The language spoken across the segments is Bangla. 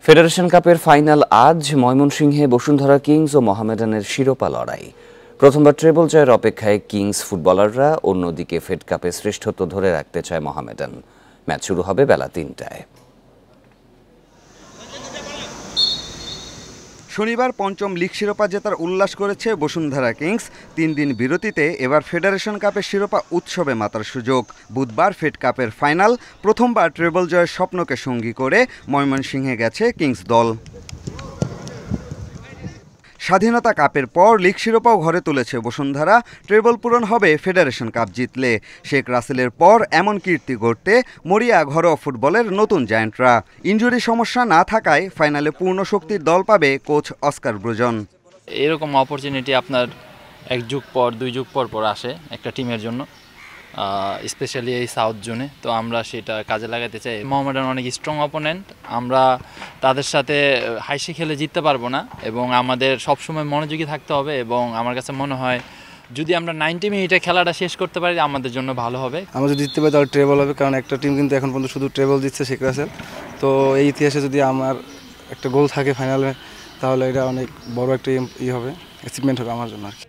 ফেডারেশন কাপের ফাইনাল আজ ময়মনসিংহে বসুন্ধরা কিংস ও মোহামেডানের শিরোপা লড়াই। প্রথমবার ট্রেবল জয়ের অপেক্ষায় কিংস ফুটবলাররা, অন্যদিকে ফেড কাপে শ্রেষ্ঠত্ব ধরে রাখতে চায় মোহামেডান। ম্যাচ শুরু হবে বেলা ৩টায়। শনিবার পঞ্চম লিগ শিরোপা জেতার উল্লাস করেছে বসুন্ধরা কিংস। ৩ দিন বিরতিতে এবার ফেডারেশন কাপের শিরোপা উৎসবে মাতার সুযোগ। বুধবার ফেড কাপের ফাইনাল, প্রথমবার ট্রেবল জয়ের স্বপ্নকে সঙ্গী করে ময়মনসিংহে গেছে কিংস দল। স্বাধীনতা কাপের পর লিগ শিরোপাও ঘরে তুলেছে বসুন্ধরা। ট্রেবল পূরণ হবে ফেডারেশন কাপ জিতলে। শেখ রাসেলের পর এমন কীর্তি গড়তে মরিয়া ঘরোয়া ফুটবলের নতুন জায়ান্টরা। ইনজুরি সমস্যা না থাকায় ফাইনালে পূর্ণ শক্তির দল পাবে কোচ অস্কার ব্রুজন। এরকম অপরচুনিটি আপনার 1 যুগ পর 2 যুগ পর একটা টিমের জন্য, স্পেশালি এই সাউথ জোনে। তো আমরা সেটা কাজে লাগাতে চাই। মোহামেডান অনেক স্ট্রং অপোনেন্ট, আমরা তাদের সাথে হাসি খেলে জিততে পারবো না এবং আমাদের সবসময় মনোযোগী থাকতে হবে। এবং আমার কাছে মনে হয় যদি আমরা 90 মিনিটে খেলাটা শেষ করতে পারি আমাদের জন্য ভালো হবে। আমরা যদি জিততে পারি তাহলে ট্রেবল হবে, কারণ একটা টিম কিন্তু এখন পর্যন্ত শুধু ট্রেবল জিতছে, শেখ রাসেল। তো এই ইতিহাসে যদি আমার একটা গোল থাকে ফাইনালে, তাহলে এটা অনেক বড় একটা হবে, অ্যাচিভমেন্ট হবে আমার জন্য আর কি।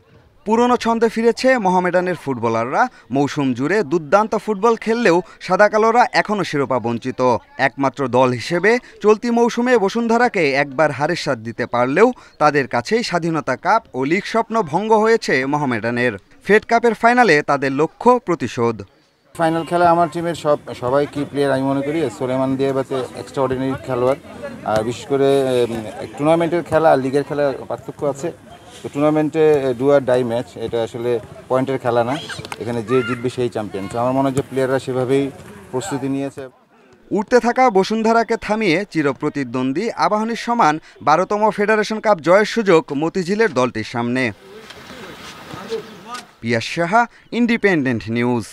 পুরনো ছন্দে ফিরেছে মোহামেডানের ফুটবলাররা। মৌসুম জুড়ে দুর্দান্ত ফুটবল খেললেও সাদা কালোরা এখনও শিরোপা বঞ্চিত। একমাত্র দল হিসেবে চলতি মৌসুমে বসুন্ধরাকে একবার হারের স্বাদ দিতে পারলেও তাদের কাছেই স্বাধীনতা কাপ ও লিগ স্বপ্ন ভঙ্গ হয়েছে মোহামেডানের। ফেড কাপের ফাইনালে তাদের লক্ষ্য প্রতিশোধ। ফাইনাল খেলা আমার টিমের সবাই কি প্লেয়ার আমি মনে করি সোলেমান দিয়াবাতে এক্সট্রা অর্ডিনারি খেলোয়াড়। আর বিশেষ করে টুর্নামেন্টের খেলা আর লিগের খেলা পার্থক্য আছে। তো টুর্নামেন্টে ডু আর ডাই ম্যাচ, এটা আসলে পয়েন্টের খেলা না, এখানে যে জিতবে সেই চ্যাম্পিয়ন। তো আমার মনে হয় যে প্লেয়াররা সেভাবেই প্রস্তুতি নিয়েছে। উঠতে থাকা বসুন্ধরাকে থামিয়ে চিরপ্রতিদ্বন্দ্বী আবাহনীর সমান 12তম ফেডারেশন কাপ জয়ের সুযোগ মতিঝিলের দলটির সামনে। পিয়াস সাহা, ইন্ডিপেন্ডেন্ট নিউজ।